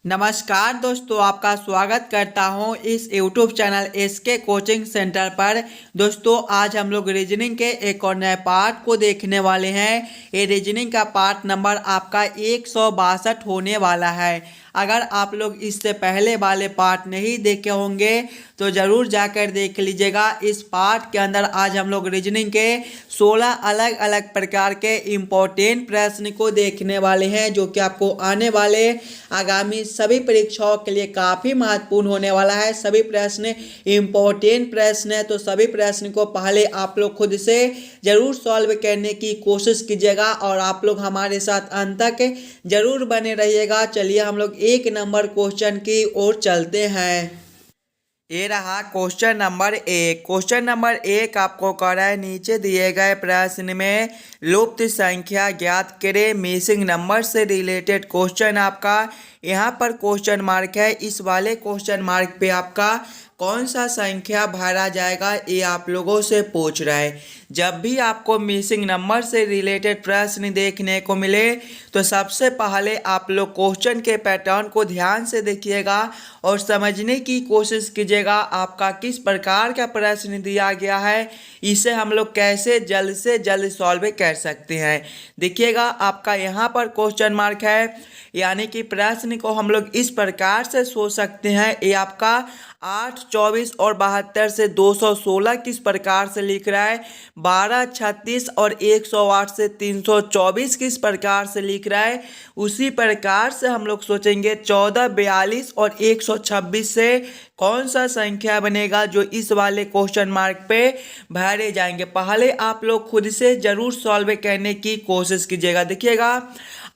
नमस्कार दोस्तों, आपका स्वागत करता हूं इस YouTube channel SK coaching centre पर। दोस्तों, आज हम लोग रीजनिंग के एक और नए पार्ट को देखने वाले हैं। ये रीजनिंग का पार्ट नंबर आपका 162 होने वाला है। अगर आप लोग इससे पहले वाले पार्ट नहीं देखे होंगे तो ज़रूर जाकर देख लीजिएगा। इस पार्ट के अंदर आज हम लोग रीजनिंग के 16 अलग अलग प्रकार के इम्पोर्टेंट प्रश्न को देखने वाले हैं, जो कि आपको आने वाले आगामी सभी परीक्षाओं के लिए काफ़ी महत्वपूर्ण होने वाला है। सभी प्रश्न इम्पोर्टेंट प्रश्न है, तो सभी प्रश्न को पहले आप लोग खुद से ज़रूर सॉल्व करने की कोशिश कीजिएगा और आप लोग हमारे साथ अंत तक ज़रूर बने रहिएगा। चलिए हम लोग एक नंबर क्वेश्चन की ओर चलते हैं। ये रहा क्वेश्चन नंबर 1। क्वेश्चन नंबर 1 आपको कह रहा है, नीचे दिए गए प्रश्न में लुप्त संख्या ज्ञात करें। मिसिंग नंबर से रिलेटेड क्वेश्चन आपका यहाँ पर क्वेश्चन मार्क है। इस वाले क्वेश्चन मार्क पे आपका कौन सा संख्या भरा जाएगा, ये आप लोगों से पूछ रहा है। जब भी आपको मिसिंग नंबर से रिलेटेड प्रश्न देखने को मिले तो सबसे पहले आप लोग क्वेश्चन के पैटर्न को ध्यान से देखिएगा और समझने की कोशिश कीजिएगा आपका किस प्रकार का प्रश्न दिया गया है, इसे हम लोग कैसे जल्द से जल्द सॉल्व कर सकते हैं। देखिएगा आपका यहाँ पर क्वेश्चन मार्क है, यानी कि प्रश्न को हम लोग इस प्रकार से सोच सकते हैं। ये आपका 8, 24 और 72 से 216 किस प्रकार से लिख रहा है, 12, 36 और 108 से 324 किस प्रकार से लिख रहा है, उसी प्रकार से हम लोग सोचेंगे 14, 42 और 126 से कौन सा संख्या बनेगा जो इस वाले क्वेश्चन मार्क पे भरे जाएंगे। पहले आप लोग खुद से जरूर सॉल्व करने की कोशिश कीजिएगा। देखिएगा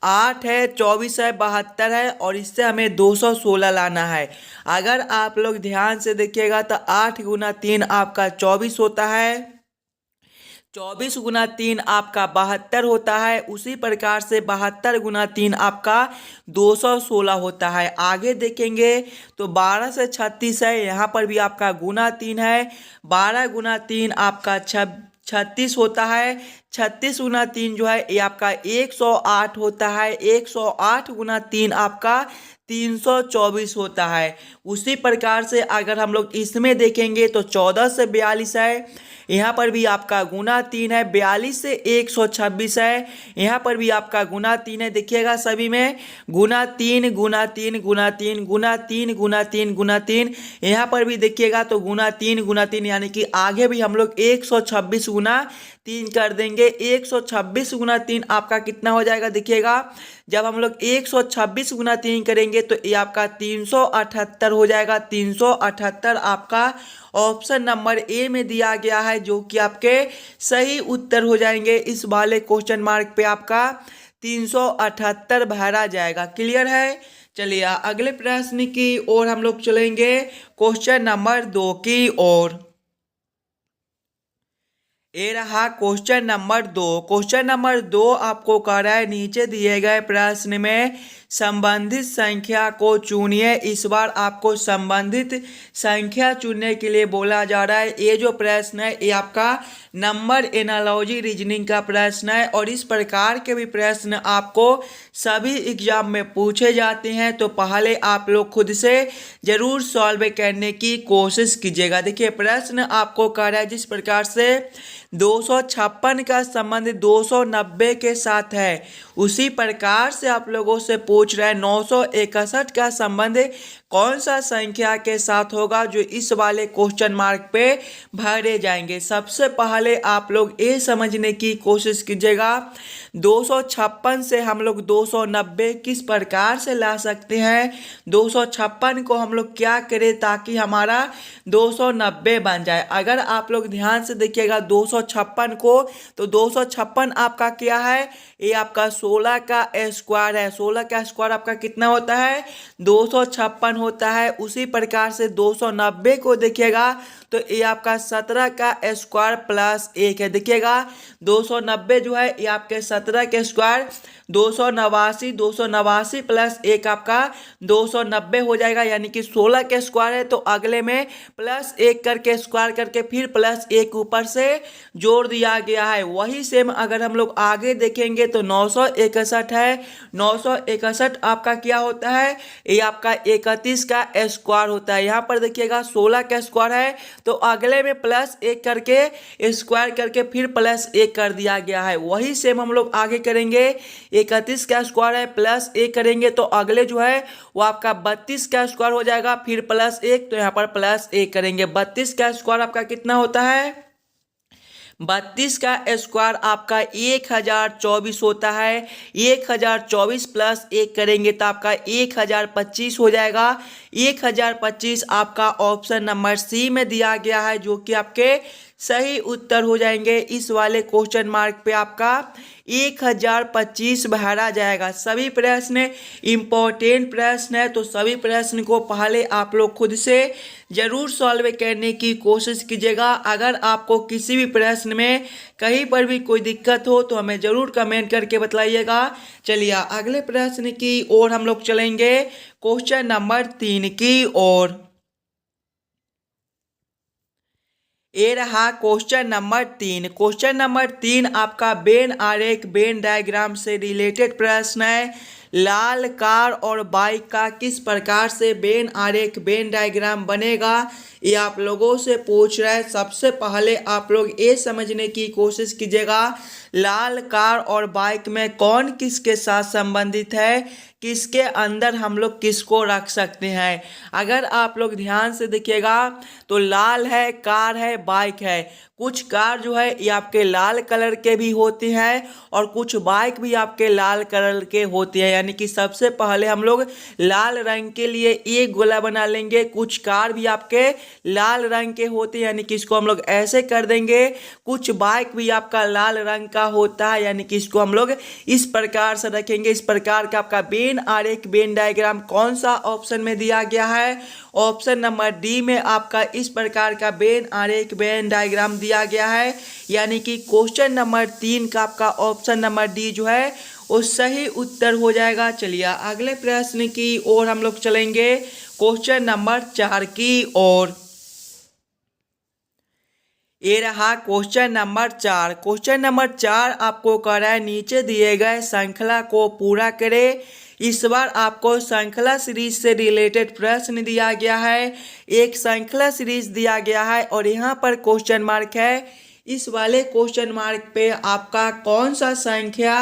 8 है, 24 है, 72 है और इससे हमें 216 लाना है। अगर आप लोग ध्यान से देखिएगा तो 8 गुना 3 आपका 24 होता है, 24 गुना 3 आपका 72 होता है, उसी प्रकार से 72 गुना 3 आपका 216 होता है। आगे देखेंगे तो 12 से 36 है, यहाँ पर भी आपका गुना 3 है, 12 गुना 3 आपका 36 होता है, 36 गुना 3 जो है ये आपका 108 होता है, 108 गुना 3 आपका 324 होता है। उसी प्रकार से अगर हम लोग इसमें देखेंगे तो 14 से 42 है, यहाँ पर भी आपका गुना 3 है, 42 से 126 है, यहाँ पर भी आपका गुना 3 है। देखिएगा सभी में गुना 3 गुना 3 गुना 3 गुना 3 गुना 3 गुना 3, यहाँ पर भी देखिएगा तो गुना 3 गुना 3, यानी कि आगे भी हम लोग 126 गुना 3 कर देंगे। 126 गुना 3 आपका कितना हो जाएगा, देखिएगा जब हम लोग 126 गुना 3 करेंगे तो ये आपका 378 हो जाएगा। 378 आपका ऑप्शन नंबर ए में दिया गया है, जो कि आपके सही उत्तर हो जाएंगे। इस वाले क्वेश्चन मार्क पे आपका 378 भरा जाएगा। क्लियर है। चलिए अगले प्रश्न की ओर हम लोग चलेंगे, क्वेश्चन नंबर 2 की ओर। ये रहा क्वेश्चन नंबर 2। क्वेश्चन नंबर 2 आपको कह रहा है, नीचे दिए गए प्रश्न में संबंधित संख्या को चुनिए। इस बार आपको संबंधित संख्या चुनने के लिए बोला जा रहा है। ये जो प्रश्न है ये आपका नंबर एनालॉजी रीजनिंग का प्रश्न है और इस प्रकार के भी प्रश्न आपको सभी एग्जाम में पूछे जाते हैं, तो पहले आप लोग खुद से जरूर सॉल्व करने की कोशिश कीजिएगा। देखिए प्रश्न आपको कह रहा है, जिस प्रकार से 256 का संबंध 290 के साथ है, उसी प्रकार से आप लोगों से पूछ रहा है 961 का संबंध कौन सा संख्या के साथ होगा जो इस वाले क्वेश्चन मार्क पे भरे जाएंगे। सबसे पहले आप लोग ये समझने की कोशिश कीजिएगा 256 से हम लोग 290 किस प्रकार से ला सकते हैं। 256 को हम लोग क्या करें ताकि हमारा 290 बन जाए। अगर आप लोग ध्यान से देखिएगा 256 को, तो 256 आपका क्या है, ये आपका 16 का स्क्वायर है। 16 का स्क्वायर आपका कितना होता है, 256 होता है। उसी प्रकार से 290 को देखिएगा तो ये आपका 17 का स्क्वायर प्लस 1 है। देखिएगा 290 जो है ये आपके 17 के स्क्वायर 289 प्लस 1 आपका 290 हो जाएगा, यानी कि 16 के स्क्वायर है। तो अगले में प्लस 1 करके स्क्वायर करके फिर प्लस 1 ऊपर से जोड़ दिया गया है। वही सेम अगर हम लोग आगे देखेंगे तो 961 है। 961 आपका क्या होता है, ये आपका 31 का स्क्वायर होता है। यहाँ पर देखिएगा 16 का स्क्वायर है तो अगले में प्लस 1 करके स्क्वायर करके फिर प्लस 1 कर दिया गया है। वही सेम हम लोग आगे करेंगे, 31 का स्क्वायर है प्लस 1 करेंगे तो अगले जो है वो आपका 32 का स्क्वायर हो जाएगा, फिर प्लस 1 तो यहाँ पर प्लस 1 करेंगे। 32 का स्क्वायर आपका कितना होता है, 32 का स्क्वायर आपका 1024 होता है। 1024 प्लस 1 करेंगे तो आपका 1025 हो जाएगा। 1025 आपका ऑप्शन नंबर सी में दिया गया है, जो कि आपके सही उत्तर हो जाएंगे। इस वाले क्वेश्चन मार्क पे आपका 1025 भरा जाएगा। सभी प्रश्न इम्पोर्टेंट प्रश्न है, तो सभी प्रश्न को पहले आप लोग खुद से जरूर सॉल्व करने की कोशिश कीजिएगा। अगर आपको किसी भी प्रश्न में कहीं पर भी कोई दिक्कत हो तो हमें जरूर कमेंट करके बताइएगा। चलिए अगले प्रश्न की ओर हम लोग चलेंगे, क्वेश्चन नंबर 3 की ओर। ये रहा क्वेश्चन नंबर 3। क्वेश्चन नंबर 3 आपका वेन आरेख वेन डायग्राम से रिलेटेड प्रश्न है। लाल कार और बाइक का किस प्रकार से वेन आरेख वेन डायग्राम बनेगा, ये आप लोगों से पूछ रहा है। सबसे पहले आप लोग ये समझने की कोशिश कीजिएगा, लाल कार और बाइक में कौन किसके साथ संबंधित है, किसके अंदर हम लोग किसको रख सकते हैं। अगर आप लोग ध्यान से देखिएगा तो लाल है, कार है, बाइक है। कुछ कार जो है ये आपके लाल कलर के भी होती हैं और कुछ बाइक भी आपके लाल कलर के होती है, यानी कि सबसे पहले हम लोग लाल रंग के लिए एक गोला बना लेंगे। कुछ कार भी आपके लाल रंग के होते हैं, यानी कि इसको हम लोग ऐसे कर देंगे। कुछ बाइक भी आपका लाल रंग का होता है, यानी कि इसको हम लोग इस प्रकार से रखेंगे। इस प्रकार का आपका वेन आरेख वेन डायग्राम कौन सा ऑप्शन में दिया गया है, ऑप्शन नंबर डी में आपका इस प्रकार का वेन आरेख वेन डायग्राम दिया गया है, यानी कि क्वेश्चन नंबर 3 का आपका ऑप्शन नंबर डी जो है वो सही उत्तर हो जाएगा। चलिए अगले प्रश्न की ओर हम लोग चलेंगे, क्वेश्चन नंबर 4 की ओर। ये रहा क्वेश्चन नंबर 4। क्वेश्चन नंबर 4 आपको कह रहा है नीचे दिए गए श्रृंखला को पूरा करें। इस बार आपको श्रृंखला सीरीज से रिलेटेड प्रश्न दिया गया है। एक श्रृंखला सीरीज दिया गया है और यहाँ पर क्वेश्चन मार्क है। इस वाले क्वेश्चन मार्क पे आपका कौन सा संख्या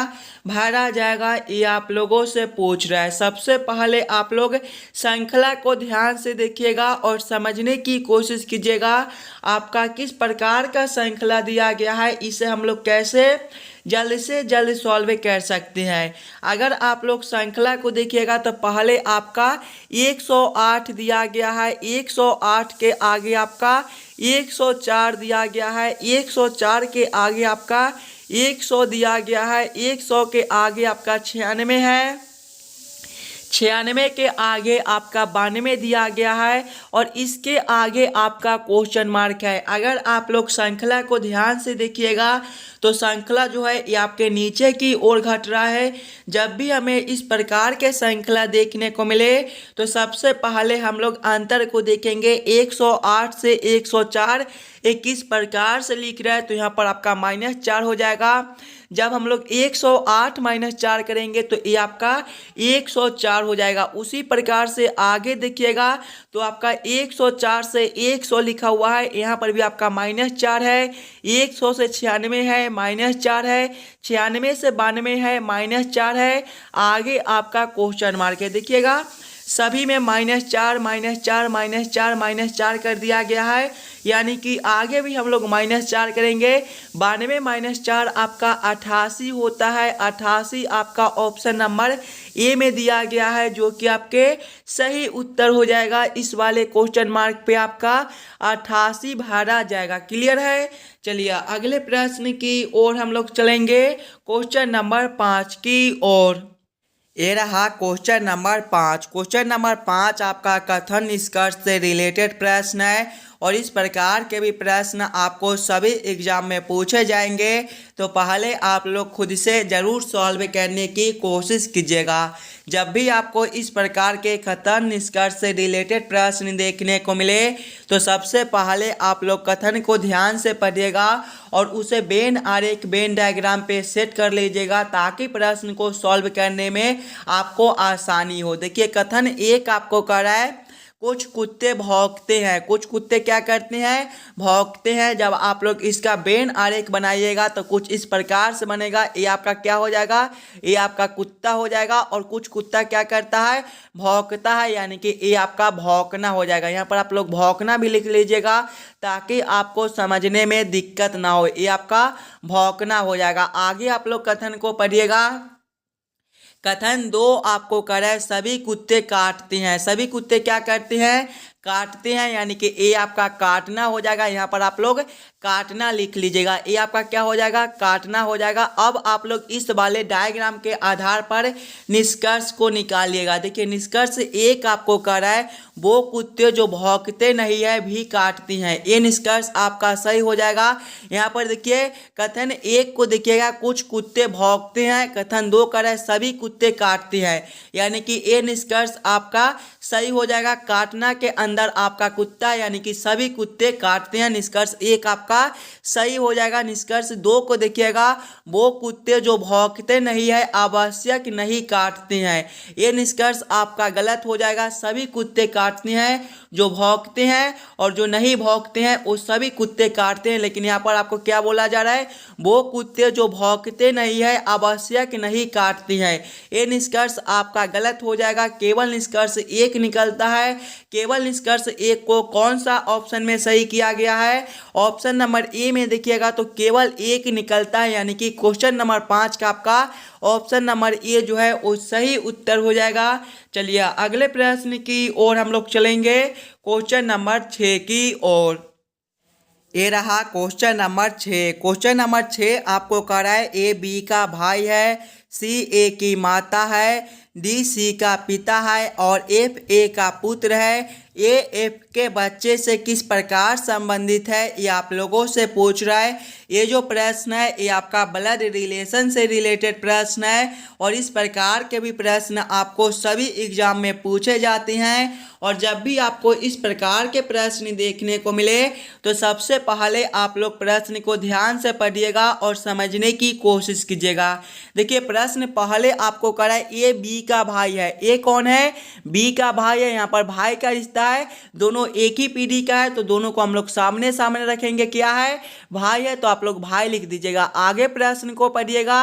भरा जाएगा, ये आप लोगों से पूछ रहा है। सबसे पहले आप लोग श्रृंखला को ध्यान से देखिएगा और समझने की कोशिश कीजिएगा आपका किस प्रकार का श्रृंखला दिया गया है, इसे हम लोग कैसे जल्द से जल्द सॉल्व कर सकते हैं। अगर आप लोग श्रृंखला को देखिएगा तो पहले आपका 108 दिया गया है, 108 के आगे आपका 104 दिया गया है, 104 के आगे आपका 100 दिया गया है, 100 के आगे आपका 96 है, 96 के आगे आपका 92 दिया गया है और इसके आगे आपका क्वेश्चन मार्क है। अगर आप लोग श्रृंखला को ध्यान से देखिएगा तो श्रृंखला जो है ये आपके नीचे की ओर घट रहा है। जब भी हमें इस प्रकार के श्रृंखला देखने को मिले तो सबसे पहले हम लोग अंतर को देखेंगे। 108 से 104 ये किस प्रकार से लिख रहा है, तो यहाँ पर आपका -4 हो जाएगा। जब हम लोग 108 - 4 करेंगे तो ये आपका 104 हो जाएगा। उसी प्रकार से आगे देखिएगा तो आपका 104 से 100 लिखा हुआ है, यहाँ पर भी आपका -4 है। 100 से 96 है, -4 है। 96 से 92 है, -4 है। आगे आपका क्वेश्चन मार्क है। देखिएगा सभी में -4 -4 -4 -4 कर दिया गया है, यानी कि आगे भी हम लोग -4 करेंगे। 92 - 4 आपका 88 होता है। 88 आपका ऑप्शन नंबर ए में दिया गया है, जो कि आपके सही उत्तर हो जाएगा। इस वाले क्वेश्चन मार्क पे आपका 88 भरा जाएगा। क्लियर है। चलिए अगले प्रश्न की ओर हम लोग चलेंगे, क्वेश्चन नंबर 5 की ओर। ये रहा क्वेश्चन नंबर 5। क्वेश्चन नंबर 5 आपका कथन निष्कर्ष से रिलेटेड प्रश्न है और इस प्रकार के भी प्रश्न आपको सभी एग्जाम में पूछे जाएंगे। तो पहले आप लोग खुद से ज़रूर सॉल्व करने की कोशिश कीजिएगा। जब भी आपको इस प्रकार के कथन निष्कर्ष से रिलेटेड प्रश्न देखने को मिले तो सबसे पहले आप लोग कथन को ध्यान से पढ़िएगा और उसे वेन आरेख वेन डायग्राम पे सेट कर लीजिएगा ताकि प्रश्न को सॉल्व करने में आपको आसानी हो। देखिए कथन एक आपको कह रहा है कुछ कुत्ते भौंकते हैं। कुछ कुत्ते क्या करते हैं? भौंकते हैं। जब आप लोग इसका वेन आरेख बनाइएगा तो कुछ इस प्रकार से बनेगा। ये आपका क्या हो जाएगा? ये आपका कुत्ता हो जाएगा। और कुछ कुत्ता क्या करता है? भौंकता है, यानी कि ये आपका भौंकना हो जाएगा। यहाँ पर आप लोग भौंकना भी लिख लीजिएगा ताकि आपको समझने में दिक्कत ना हो। ये आपका भौंकना हो जाएगा। आगे आप लोग कथन को पढ़िएगा। कथन दो आपको कर रहा है सभी कुत्ते काटते हैं। सभी कुत्ते क्या करते हैं? काटते हैं, यानी कि ये आपका काटना हो जाएगा। यहाँ पर आप लोग काटना लिख लीजिएगा। ये आपका क्या हो जाएगा? काटना हो जाएगा। अब आप लोग इस वाले डायग्राम के आधार पर निष्कर्ष को निकालिएगा। देखिए निष्कर्ष एक आपको कह रहा है वो कुत्ते जो भौंकते नहीं है भी काटती हैं। ये निष्कर्ष आपका सही हो जाएगा। यहाँ पर देखिए कथन एक को देखिएगा कुछ कुत्ते भौंकते हैं। कथन दो कह रहा है सभी कुत्ते काटते हैं, यानी कि ये निष्कर्ष आपका सही हो जाएगा। काटना के अंदर आपका कुत्ता, यानी कि सभी कुत्ते काटते हैं। निष्कर्ष एक आपका सही हो जाएगा। निष्कर्ष दो को देखिएगा वो कुत्ते जो भौंकते नहीं है आवश्यक नहीं काटते हैं। ये निष्कर्ष आपका गलत हो जाएगा। सभी कुत्ते काटते हैं, जो भौंकते हैं और जो नहीं भौंकते हैं वो सभी कुत्ते काटते हैं। लेकिन यहाँ पर आपको क्या बोला जा रहा है? वो कुत्ते जो भौंकते नहीं है आवश्यक नहीं काटते हैं। ये निष्कर्ष आपका गलत हो जाएगा। केवल निष्कर्ष एक निकलता है। केवल निष्कर्ष एक को कौन सा ऑप्शन में सही किया गया है? ऑप्शन नंबर ए में देखिएगा तो केवल एक निकलता है, यानी कि क्वेश्चन नंबर 5 का आपका ऑप्शन नंबर ए जो है वो सही उत्तर हो जाएगा। चलिए अगले प्रश्न की ओर हम लोग चलेंगे, क्वेश्चन नंबर 6 की ओर। ये रहा क्वेश्चन नंबर 6। क्वेश्चन नंबर 6 आपको कह रहा है ए बी का भाई है, सी ए की माता है, डी सी का पिता है और एफ ए का पुत्र है। ए एफ के बच्चे से किस प्रकार संबंधित है ये आप लोगों से पूछ रहा है। ये जो प्रश्न है ये आपका ब्लड रिलेशन से रिलेटेड प्रश्न है और इस प्रकार के भी प्रश्न आपको सभी एग्जाम में पूछे जाते हैं। और जब भी आपको इस प्रकार के प्रश्न देखने को मिले तो सबसे पहले आप लोग प्रश्न को ध्यान से पढ़िएगा और समझने की कोशिश कीजिएगा। देखिए प्रश्न पहले आपको कह रहा है ए बी का भाई है। ए कौन है? बी का भाई है। यहाँ पर भाई का रिश्ता है, दोनों एक ही पीढ़ी का है तो दोनों को हम लोग सामने सामने रखेंगे। क्या है? भाई है, तो आप लोग भाई लिख दीजिएगा। आगे प्रश्न को पढ़िएगा।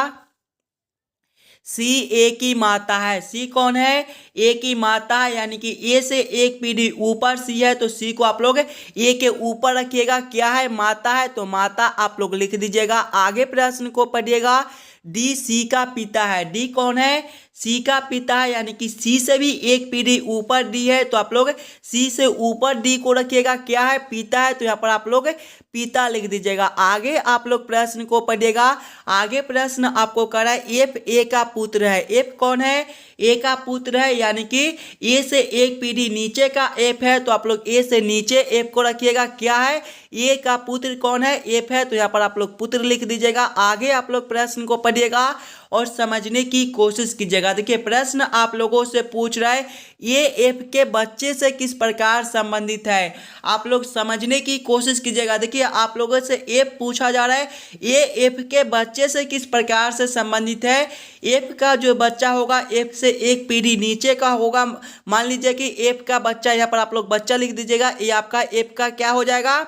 सी ए की माता है। सी कौन है? ए की माता है, यानी कि ए से एक पीढ़ी ऊपर सी है तो सी को आप लोग ए के ऊपर रखिएगा। क्या है? माता है, तो माता आप लोग लिख दीजिएगा। आगे प्रश्न को पढ़िएगा। डी सी का पिता है। डी कौन है? सी का पिता है, यानी कि सी से भी एक पीढ़ी ऊपर डी है तो आप लोग सी से ऊपर डी को रखिएगा। क्या है? पिता है, तो यहाँ पर आप लोग पिता लिख दीजिएगा। आगे आप लोग प्रश्न को पढ़िएगा। आगे प्रश्न आपको कर रहा है एफ ए का पुत्र है। एफ कौन है? ए का पुत्र है, यानी कि ए से एक पीढ़ी नीचे का एफ है तो आप लोग ए से नीचे एफ को रखिएगा। क्या है? ए का पुत्र कौन है? एफ है, तो यहाँ पर आप लोग पुत्र लिख दीजिएगा। आगे आप लोग प्रश्न को पढ़िएगा और समझने की कोशिश कीजिएगा। देखिए प्रश्न आप लोगों से पूछ रहा है ये एफ के बच्चे से किस प्रकार संबंधित है। आप लोग समझने की कोशिश कीजिएगा। देखिए आप लोगों से एफ पूछा जा रहा है, ये एफ के बच्चे से किस प्रकार से संबंधित है। एफ का जो बच्चा होगा एफ से एक पीढ़ी नीचे का होगा। मान लीजिए कि एफ का बच्चा, यहाँ पर आप लोग बच्चा लिख दीजिएगा। ये आपका एफ का क्या हो जाएगा?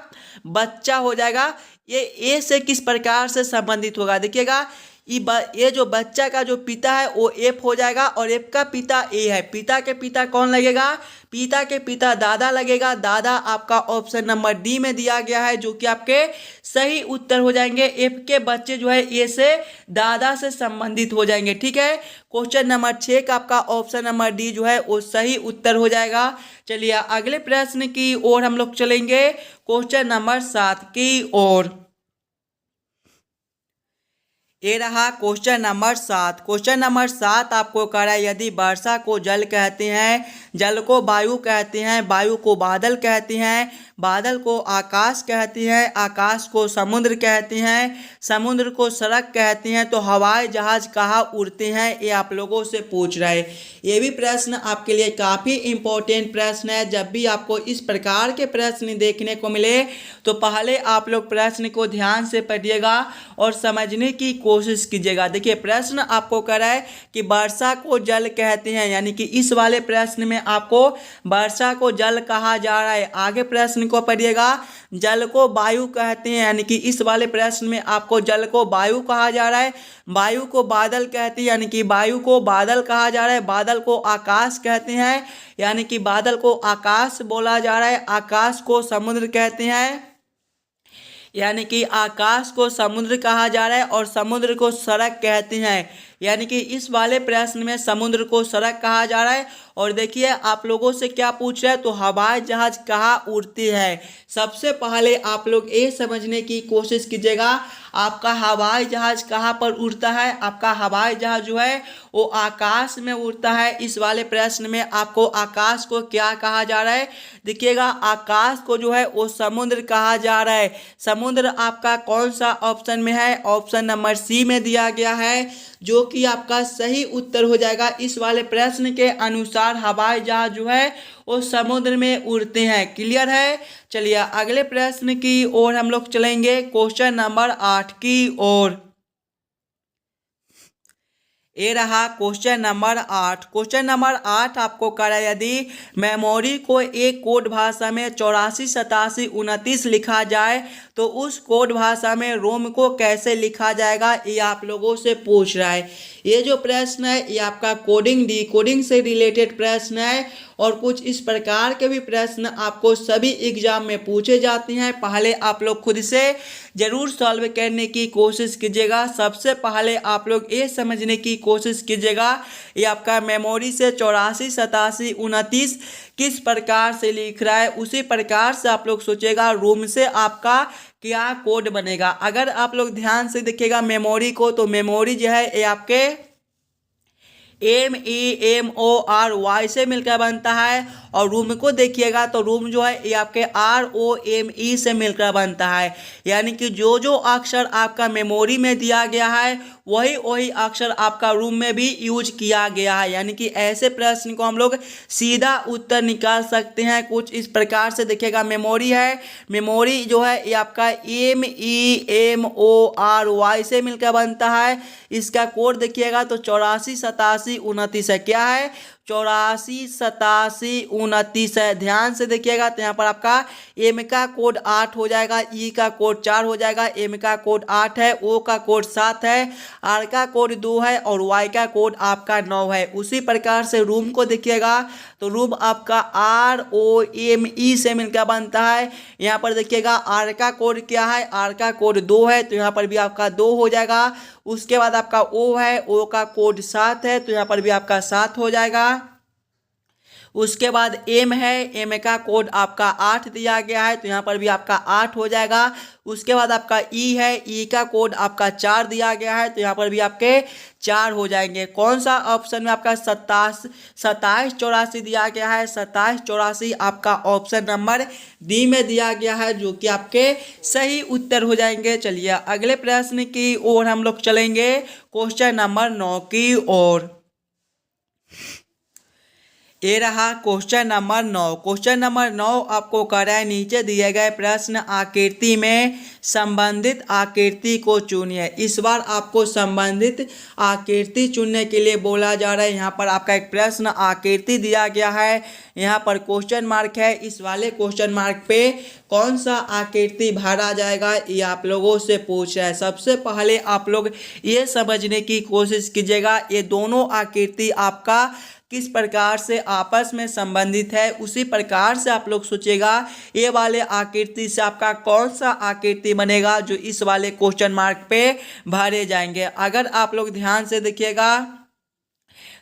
बच्चा हो जाएगा। ये ए से किस प्रकार से संबंधित होगा? देखिएगा ये जो बच्चा का जो पिता है वो एफ हो जाएगा और एफ का पिता ए है। पिता के पिता कौन लगेगा? पिता के पिता दादा लगेगा। दादा आपका ऑप्शन नंबर डी में दिया गया है जो कि आपके सही उत्तर हो जाएंगे। एफ के बच्चे जो है ए से दादा से संबंधित हो जाएंगे। ठीक है, क्वेश्चन नंबर 6 का आपका ऑप्शन नंबर डी जो है वो सही उत्तर हो जाएगा। चलिए अगले प्रश्न की ओर हम लोग चलेंगे, क्वेश्चन नंबर 7 की ओर। ये रहा क्वेश्चन नंबर 7। क्वेश्चन नंबर 7 आपको कह रहा है यदि वर्षा को जल कहते हैं, जल को वायु कहते हैं, वायु को बादल कहते हैं, बादल को आकाश कहती हैं, आकाश को समुद्र कहती हैं, समुद्र को सड़क कहती हैं, तो हवाई जहाज कहाँ उड़ते हैं, ये आप लोगों से पूछ रहा है। ये भी प्रश्न आपके लिए काफ़ी इम्पोर्टेंट प्रश्न है। जब भी आपको इस प्रकार के प्रश्न देखने को मिले तो पहले आप लोग प्रश्न को ध्यान से पढ़िएगा और समझने की कोशिश कीजिएगा। देखिए प्रश्न आपको कह रहा है कि वर्षा को जल कहते हैं, यानी कि इस वाले प्रश्न में आपको वर्षा को जल कहा जा रहा है। आगे प्रश्न को पढ़िएगा, जल को वायु कहते हैं, यानी कि इस वाले प्रश्न में आपको जल को वायु कहा जा रहा है। वायु को बादल कहते हैं, यानी कि वायु को बादल कहा जा रहा है। बादल को आकाश कहते हैं, यानी कि बादल को आकाश बोला जा रहा है। आकाश को समुद्र कहते हैं, यानी कि आकाश को समुद्र कहा जा रहा है। और समुद्र को सड़क कहते हैं, यानी कि इस वाले प्रश्न में समुद्र को सड़क कहा जा रहा है। और देखिए आप लोगों से क्या पूछ रहा है, तो हवाई जहाज कहाँ उड़ती है। सबसे पहले आप लोग ये समझने की कोशिश कीजिएगा आपका हवाई जहाज कहाँ पर उड़ता है। आपका हवाई जहाज जो है वो आकाश में उड़ता है। इस वाले प्रश्न में आपको आकाश को क्या कहा जा रहा है, देखिएगा आकाश को जो है वो समुद्र कहा जा रहा है। समुद्र आपका कौन सा ऑप्शन में है, ऑप्शन नंबर सी में दिया गया है, जो कि आपका सही उत्तर हो जाएगा। इस वाले प्रश्न के अनुसार हवाई जहाज जो है वो समुद्र में उड़ते हैं। क्लियर है। चलिए अगले प्रश्न की ओर हम लोग चलेंगे, क्वेश्चन नंबर 8 की ओर। ये रहा क्वेश्चन नंबर 8। क्वेश्चन नंबर 8 आपको कह रहा है यदि मेमोरी को एक कोड भाषा में 84, 87, 29 लिखा जाए तो उस कोड भाषा में रोम को कैसे लिखा जाएगा, ये आप लोगों से पूछ रहा है। ये जो प्रश्न है ये आपका कोडिंग डिकोडिंग से रिलेटेड प्रश्न है और कुछ इस प्रकार के भी प्रश्न आपको सभी एग्जाम में पूछे जाते हैं। पहले आप लोग खुद से जरूर सॉल्व करने की कोशिश कीजिएगा। सबसे पहले आप लोग ये समझने की कोशिश कीजिएगा ये आपका मेमोरी से 84, 87, 29 किस प्रकार से लिख रहा है, उसी प्रकार से आप लोग सोचेगा रोम से आपका क्या कोड बनेगा। अगर आप लोग ध्यान से देखिएगा मेमोरी को, तो मेमोरी जो है ये आपके MEMORY से मिलकर बनता है। और रूम को देखिएगा तो रूम जो है ये आपके ROME से मिलकर बनता है। यानी कि जो जो अक्षर आपका मेमोरी में दिया गया है वही वही अक्षर आपका रूम में भी यूज किया गया है। यानी कि ऐसे प्रश्न को हम लोग सीधा उत्तर निकाल सकते हैं। कुछ इस प्रकार से देखिएगा मेमोरी है, मेमोरी जो है ये आपका MEMORY से मिलकर बनता है। इसका कोड देखिएगा तो 84, 87, 29 है। क्या है, 84, 87, 29 है। ध्यान से देखिएगा तो यहाँ पर आपका एम का कोड 8 हो जाएगा, ई का कोड 4 हो जाएगा, एम का कोड 8 है, ओ का कोड 7 है, आर का कोड 2 है और वाई का कोड आपका 9 है। उसी प्रकार से रूम को देखिएगा तो रूम आपका ROME से मिलकर बनता है। यहाँ पर देखिएगा आर का कोड क्या है, आर का कोड 2 है तो यहाँ पर भी आपका 2 हो जाएगा। उसके बाद आपका ओ है, ओ का कोड 7 है तो यहाँ पर भी आपका 7 हो जाएगा। उसके बाद एम है, एम का कोड आपका 8 दिया गया है तो यहाँ पर भी आपका 8 हो जाएगा। उसके बाद आपका ई है, ई का कोड आपका 4 दिया गया है तो यहाँ पर भी आपके 4 हो जाएंगे। कौन सा ऑप्शन में आपका 27, 84 दिया गया है, 27, 84 आपका ऑप्शन नंबर डी में दिया गया है, जो कि आपके सही उत्तर हो जाएंगे। चलिए अगले प्रश्न की ओर हम लोग चलेंगे, क्वेश्चन नंबर 9 की ओर। ये रहा क्वेश्चन नंबर 9। क्वेश्चन नंबर 9 आपको कह रहा है नीचे दिए गए प्रश्न आकृति में संबंधित आकृति को चुनिए। इस बार आपको संबंधित आकृति चुनने के लिए बोला जा रहा है। यहाँ पर आपका एक प्रश्न आकृति दिया गया है, यहाँ पर क्वेश्चन मार्क है। इस वाले क्वेश्चन मार्क पे कौन सा आकृति भरा जाएगा ये आप लोगों से पूछ रहा है। सबसे पहले आप लोग ये समझने की कोशिश कीजिएगा ये दोनों आकृति आपका किस प्रकार से आपस में संबंधित है, उसी प्रकार से आप लोग सोचिएगा ये वाले आकृति से आपका कौन सा आकृति बनेगा जो इस वाले क्वेश्चन मार्क पे भरे जाएंगे। अगर आप लोग ध्यान से देखिएगा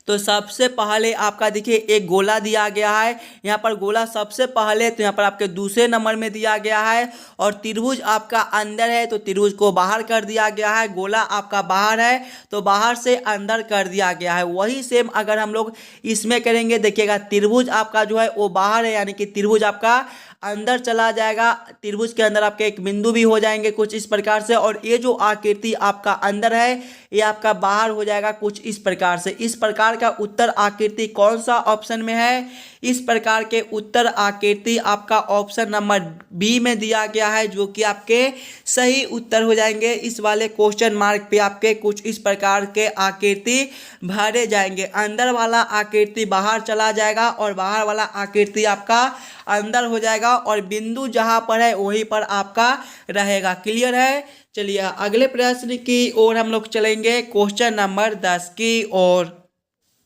तो सबसे पहले आपका देखिए एक गोला दिया गया है, यहाँ पर गोला सबसे पहले तो यहाँ पर आपके दूसरे नंबर में दिया गया है, और त्रिभुज आपका अंदर है तो त्रिभुज को बाहर कर दिया गया है। गोला आपका बाहर है तो बाहर से अंदर कर दिया गया है। वही सेम अगर हम लोग इसमें करेंगे, देखिएगा त्रिभुज आपका जो है वो बाहर है, यानी कि त्रिभुज आपका अंदर चला जाएगा। त्रिभुज के अंदर आपके एक बिंदु भी हो जाएंगे कुछ इस प्रकार से, और ये जो आकृति आपका अंदर है ये आपका बाहर हो जाएगा कुछ इस प्रकार से। इस प्रकार का उत्तर आकृति कौन सा ऑप्शन में है? इस प्रकार के उत्तर आकृति आपका ऑप्शन नंबर बी में दिया गया है, जो कि आपके सही उत्तर हो जाएंगे। इस वाले क्वेश्चन मार्क पे आपके कुछ इस प्रकार के आकृति भरे जाएंगे। अंदर वाला आकृति बाहर चला जाएगा और बाहर वाला आकृति आपका अंदर हो जाएगा, और बिंदु जहां पर है वहीं पर आपका रहेगा। क्लियर है? चलिए अगले प्रश्न की ओर हम लोग चलेंगे, क्वेश्चन नंबर 10 की ओर।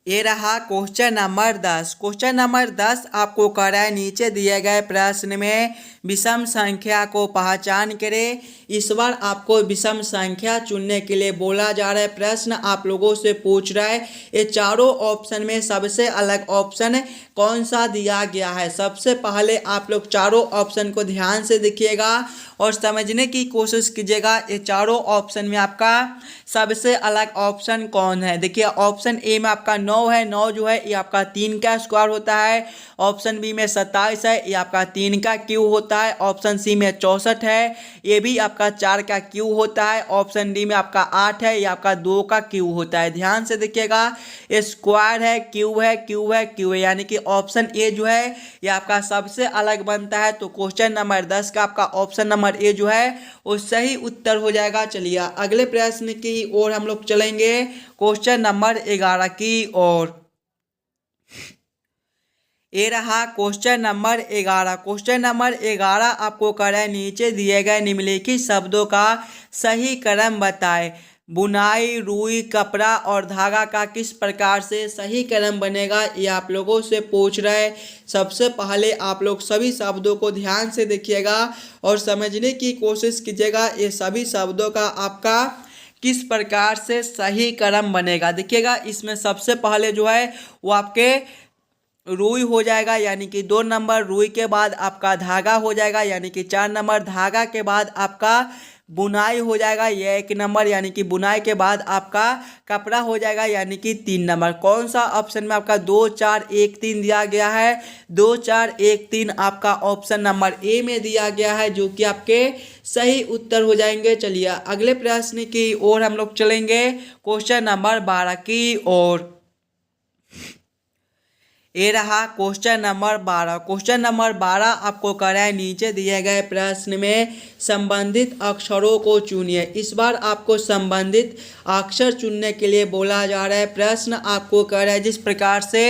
ये रहा क्वेश्चन नंबर 10। क्वेश्चन नंबर 10 आपको कर रहा है, नीचे दिए गए प्रश्न में विषम संख्या को पहचान करें। इस बार आपको विषम संख्या चुनने के लिए बोला जा रहा है। प्रश्न आप लोगों से पूछ रहा है ये चारों ऑप्शन में सबसे अलग ऑप्शन कौन सा दिया गया है। सबसे पहले आप लोग चारों ऑप्शन को ध्यान से देखिएगा और समझने की कोशिश कीजिएगा, ये चारों ऑप्शन में आपका सबसे अलग ऑप्शन कौन है। देखिए ऑप्शन ए में आपका 9 है, 9 जो है ये आपका 3 का स्क्वायर होता है। ऑप्शन बी में 27 है, ये आपका 3 का क्यूब होता है। ऑप्शन सी में 64 है, ये भी आपका 4 का क्यूब होता है। ऑप्शन डी में आपका 8 है, ये आपका 2 का क्यूब होता है। ध्यान से देखिएगा, ये स्क्वायर है, क्यूब है, क्यूब है, क्यूब है, यानी कि ऑप्शन ए जो है ये आपका सबसे अलग बनता है। तो क्वेश्चन नंबर 10 का आपका ऑप्शन नंबर ए जो है वो सही उत्तर हो जाएगा। चलिए अगले प्रश्न की ओर हम लोग चलेंगे, क्वेश्चन नंबर 11 की ओर। ये रहा क्वेश्चन नंबर 11। क्वेश्चन नंबर 11 आपको कर है, नीचे दिए गए निम्नलिखित शब्दों का सही क्रम बताएं। बुनाई, रुई, कपड़ा और धागा का किस प्रकार से सही क्रम बनेगा, ये आप लोगों से पूछ रहे हैं। सबसे पहले आप लोग सभी शब्दों को ध्यान से देखिएगा और समझने की कोशिश कीजिएगा, ये सभी शब्दों का आपका किस प्रकार से सही क्रम बनेगा। देखिएगा इसमें सबसे पहले जो है वो आपके रुई हो जाएगा, यानी कि 2 नंबर। रुई के बाद आपका धागा हो जाएगा, यानी कि 4 नंबर। धागा के बाद आपका बुनाई हो जाएगा, यह 1 नंबर, यानी कि बुनाई के बाद आपका कपड़ा हो जाएगा, यानी कि 3 नंबर। कौन सा ऑप्शन में आपका 2 4 1 3 दिया गया है? 2 4 1 3 आपका ऑप्शन नंबर ए में दिया गया है, जो कि आपके सही उत्तर हो जाएंगे। चलिए अगले प्रश्न की ओर हम लोग चलेंगे, क्वेश्चन नंबर 12 की ओर। ये रहा क्वेश्चन नंबर 12। क्वेश्चन नंबर 12 आपको कर रहा है, नीचे दिए गए प्रश्न में संबंधित अक्षरों को चुनिए। इस बार आपको संबंधित अक्षर चुनने के लिए बोला जा रहा है। प्रश्न आपको कर रहा है, जिस प्रकार से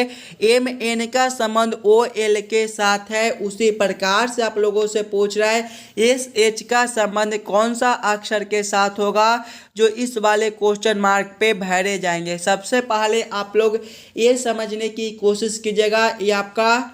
एम एन का संबंध ओ एल के साथ है उसी प्रकार से आप लोगों से पूछ रहा है एस एच का संबंध कौन सा अक्षर के साथ होगा, जो इस वाले क्वेश्चन मार्क पे भरे जाएंगे। सबसे पहले आप लोग ये समझने की कोशिश कीजिएगा, ये आपका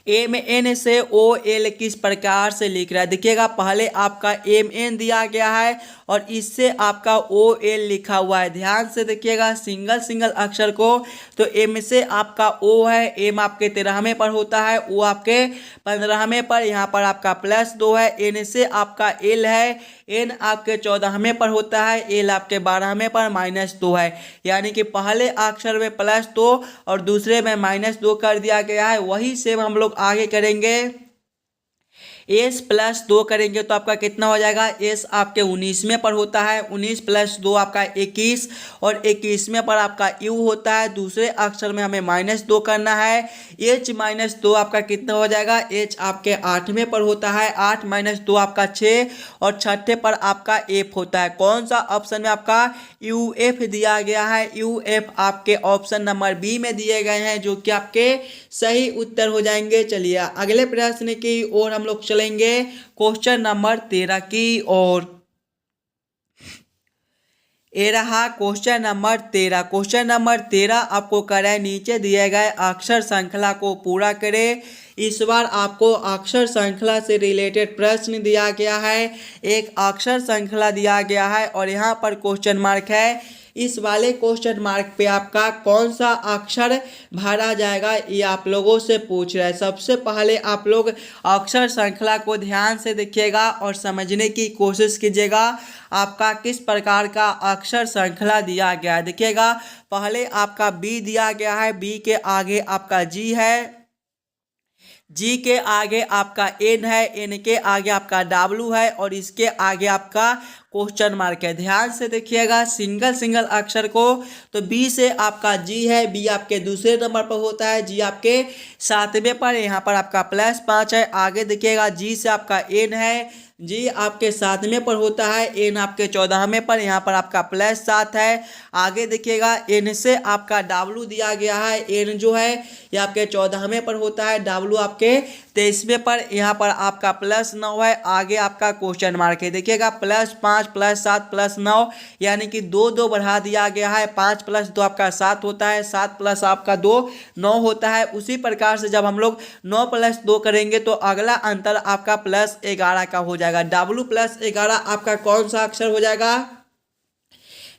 एम एन से ओ एल किस प्रकार से लिख रहा है। देखिएगा पहले आपका एम एन दिया गया है और इससे आपका ओ एल लिखा हुआ है। ध्यान से देखिएगा सिंगल सिंगल अक्षर को। तो एम से आपका ओ है, एम आपके 13वें पर होता है, ओ आपके 15वें पर, यहाँ पर आपका +2 है। एन से आपका एल है, एन आपके 14वें पर होता है, एल आपके 12वें पर -2 है, यानी कि पहले अक्षर में +2 और दूसरे में -2 कर दिया गया है। वही सेम हम लोग आगे करेंगे, एस +2 करेंगे तो आपका कितना हो जाएगा? एस आपके 19वें पर होता है, 19 + 2 आपका 21 और 21वें पर आपका यू होता है। दूसरे अक्षर में हमें -2 करना है। एच -2 आपका कितना हो जाएगा? एच आपके 8वें पर होता है, 8 - 2 आपका 6 और 6ठे पर आपका एफ होता है। कौन सा ऑप्शन में आपका यू एफ दिया गया है? यू एफ आपके ऑप्शन नंबर बी में दिए गए हैं, जो कि आपके सही उत्तर हो जाएंगे। चलिए अगले प्रश्न की ओर हम लोग चलेंगे, क्वेश्चन नंबर 13 की ओर। ये रहा क्वेश्चन नंबर 13। क्वेश्चन नंबर 13 आपको कर रहा है, नीचे दिए गए अक्षर श्रृंखला को पूरा करें। इस बार आपको अक्षर श्रृंखला से रिलेटेड प्रश्न दिया गया है। एक अक्षर श्रृंखला दिया गया है और यहाँ पर क्वेश्चन मार्क है, इस वाले क्वेश्चन मार्क पे आपका कौन सा अक्षर भरा जाएगा ये आप लोगों से पूछ रहा है। सबसे पहले आप लोग अक्षर श्रृंखला को ध्यान से देखिएगा और समझने की कोशिश कीजिएगा आपका किस प्रकार का अक्षर श्रृंखला दिया गया है। देखिएगा पहले आपका बी दिया गया है, बी के आगे आपका जी है, जी के आगे आपका एन है, एन के आगे आपका डब्लू है और इसके आगे आपका क्वेश्चन मार्क है। ध्यान से देखिएगा सिंगल सिंगल अक्षर को। तो बी से आपका जी है, बी आपके दूसरे नंबर पर होता है, जी आपके 7वें पर, यहाँ पर आपका +5 है। आगे देखिएगा जी से आपका एन है, जी आपके 7वें पर होता है, एन आपके 14वें पर, यहाँ पर आपका +7 है। आगे देखिएगा एन से आपका डब्लू दिया गया है, एन जो है ये आपके 14वें पर होता है, डब्लू आपके 23वें पर, यहाँ पर आपका +9 है। आगे आपका क्वेश्चन मार्क है। देखिएगा +5 +7 +9 यानी कि 2 2 बढ़ा दिया गया है। 5 + 2 आपका 7 होता है, 7 + आपका 2 9 होता है। उसी प्रकार से जब हम लोग 9 + 2 करेंगे तो अगला अंतर आपका +11 का हो जाएगा। डब्लू +11 आपका कौन सा अक्षर हो जाएगा?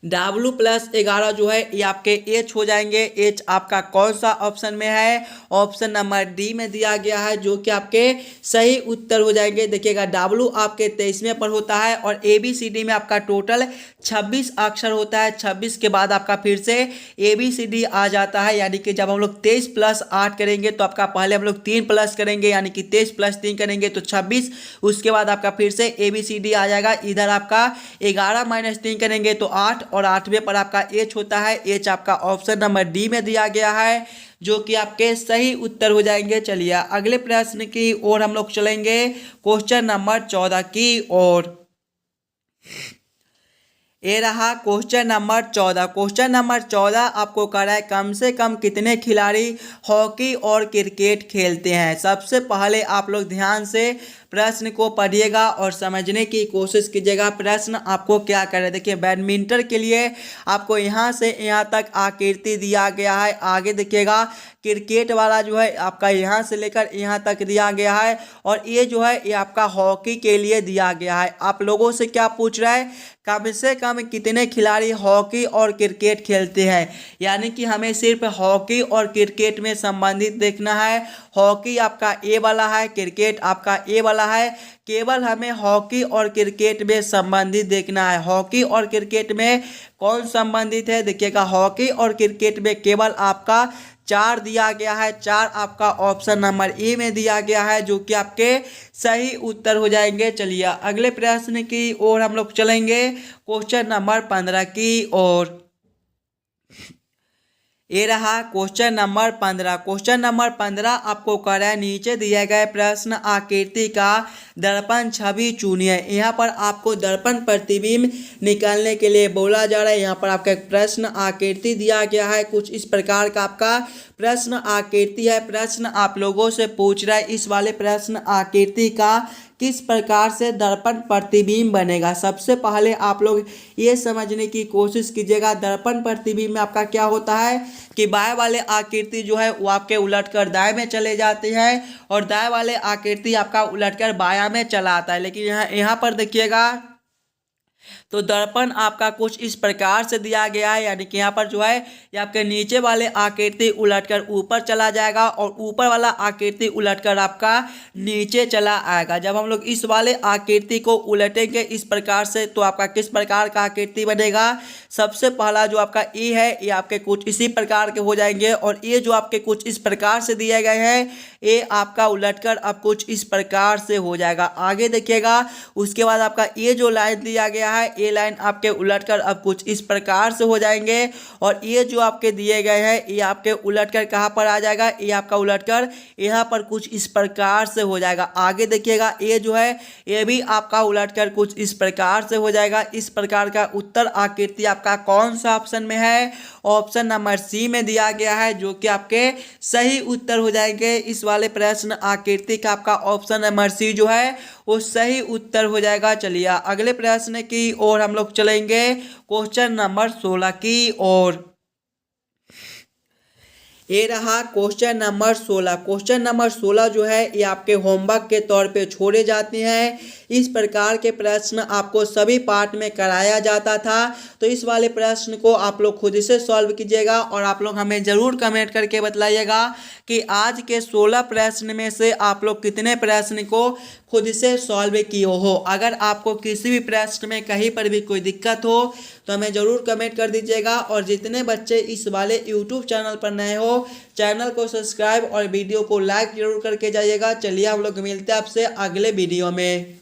डब्लू +11 जो है ये आपके एच हो जाएंगे। एच आपका कौन सा ऑप्शन में है? ऑप्शन नंबर डी में दिया गया है, जो कि आपके सही उत्तर हो जाएंगे। देखिएगा डब्लू आपके 23वें पर होता है और ए बी सी डी में आपका टोटल 26 अक्षर होता है। 26 के बाद आपका फिर से ए बी सी डी आ जाता है, यानी कि जब हम लोग 23 + 8 करेंगे तो आपका पहले हम लोग 3 प्लस करेंगे, यानी कि 23 + 3 करेंगे तो 26। उसके बाद आपका फिर से ए बी सी डी आ जाएगा। इधर आपका 11 - 3 करेंगे तो 8 और 8वें पर आपका एच होता है। एच आपका ऑप्शन नंबर डी में दिया गया है, जो कि आपके सही उत्तर हो जाएंगे। चलिए अगले प्रश्न की ओर हम लोग चलेंगे, क्वेश्चन नंबर 14 की ओर। ये रहा क्वेश्चन नंबर 14। क्वेश्चन नंबर 14 आपको कह रहा है कम से कम कितने खिलाड़ी हॉकी और क्रिकेट खेलते हैं। सबसे पहले आप लोग ध्यान से प्रश्न को पढ़िएगा और समझने की कोशिश कीजिएगा। प्रश्न आपको क्या कर रहे हैं? देखिए बैडमिंटन के लिए आपको यहाँ से यहाँ तक आकृति दिया गया है। आगे देखिएगा क्रिकेट वाला जो है आपका यहाँ से लेकर यहाँ तक दिया गया है और ये जो है ये आपका हॉकी के लिए दिया गया है। आप लोगों से क्या पूछ रहा है? कम से कम कितने खिलाड़ी हॉकी और क्रिकेट खेलते हैं, यानी कि हमें सिर्फ हॉकी और क्रिकेट में संबंधित देखना है। हॉकी आपका ए वाला है, क्रिकेट आपका ए वाला है। केवल हमें हॉकी और क्रिकेट में संबंधित देखना है। हॉकी और क्रिकेट में कौन संबंधित है? देखिएगा हॉकी और क्रिकेट में केवल आपका 4 दिया गया है। 4 आपका ऑप्शन नंबर ए में दिया गया है, जो कि आपके सही उत्तर हो जाएंगे। चलिए अगले प्रश्न की ओर हम लोग चलेंगे, क्वेश्चन नंबर 15 की ओर। ये रहा क्वेश्चन नंबर 15। क्वेश्चन नंबर 15 आपको कह रहा है नीचे दिए गए प्रश्न आकृति का दर्पण छवि चुनिए। यहाँ पर आपको दर्पण प्रतिबिंब निकालने के लिए बोला जा रहा है। यहाँ पर आपका एक प्रश्न आकृति दिया गया है, कुछ इस प्रकार का आपका प्रश्न आकृति है। प्रश्न आप लोगों से पूछ रहा है इस वाले प्रश्न आकृति का किस प्रकार से दर्पण प्रतिबिंब बनेगा। सबसे पहले आप लोग ये समझने की कोशिश कीजिएगा दर्पण प्रतिबिंब में आपका क्या होता है कि बाएं वाले आकृति जो है वो आपके उलटकर दाएं में चले जाते हैं और दाएं वाले आकृति आपका उलटकर बायां में चला आता है। लेकिन यहाँ पर देखिएगा तो दर्पण आपका कुछ इस प्रकार से दिया गया है, यानी कि यहाँ पर जो है ये आपके नीचे वाले आकृति उलटकर ऊपर चला जाएगा और ऊपर वाला आकृति उलटकर आपका नीचे चला आएगा। जब हम लोग इस वाले आकृति को उलटेंगे इस प्रकार से तो आपका किस प्रकार का आकृति बनेगा? सबसे पहला जो आपका ए है ये आपके कुछ इसी प्रकार के हो जाएंगे और ये जो आपके कुछ इस प्रकार से दिए गए हैं ये आपका उलटकर अब कुछ इस प्रकार से हो जाएगा। आगे देखिएगा उसके बाद आपका ये जो लाइन दिया गया है ये लाइन आपके उलटकर अब कुछ इस प्रकार से हो जाएंगे और ये जो आपके दिए गए हैं ये आपके उलटकर कहाँ पर आ जाएगा? ये आपका उलटकर यहाँ पर कुछ इस प्रकार से हो जाएगा। आगे देखिएगा ये जो है ये भी आपका उलटकर कुछ इस प्रकार से हो जाएगा। इस प्रकार का उत्तर आकृति आपका कौन सा ऑप्शन में है? ऑप्शन नंबर सी में दिया गया है, जो कि आपके सही उत्तर हो जाएंगे। इस वाले प्रश्न आकृति का आपका ऑप्शन नंबर सी जो है वो सही उत्तर हो जाएगा। चलिए अगले प्रश्न की ओर हम लोग चलेंगे, क्वेश्चन नंबर 16 की ओर। ये रहा क्वेश्चन नंबर 16। क्वेश्चन नंबर 16 जो है ये आपके होमवर्क के तौर पे छोड़े जाते हैं। इस प्रकार के प्रश्न आपको सभी पार्ट में कराया जाता था, तो इस वाले प्रश्न को आप लोग खुद से सॉल्व कीजिएगा और आप लोग हमें ज़रूर कमेंट करके बताइएगा कि आज के 16 प्रश्न में से आप लोग कितने प्रश्न को खुद से सॉल्व किए हो। अगर आपको किसी भी प्रश्न में कहीं पर भी कोई दिक्कत हो तो हमें ज़रूर कमेंट कर दीजिएगा। और जितने बच्चे इस वाले यूट्यूब चैनल पर नए हो, चैनल को सब्सक्राइब और वीडियो को लाइक जरूर करके जाइएगा। चलिए हम लोग मिलते हैं आपसे अगले वीडियो में।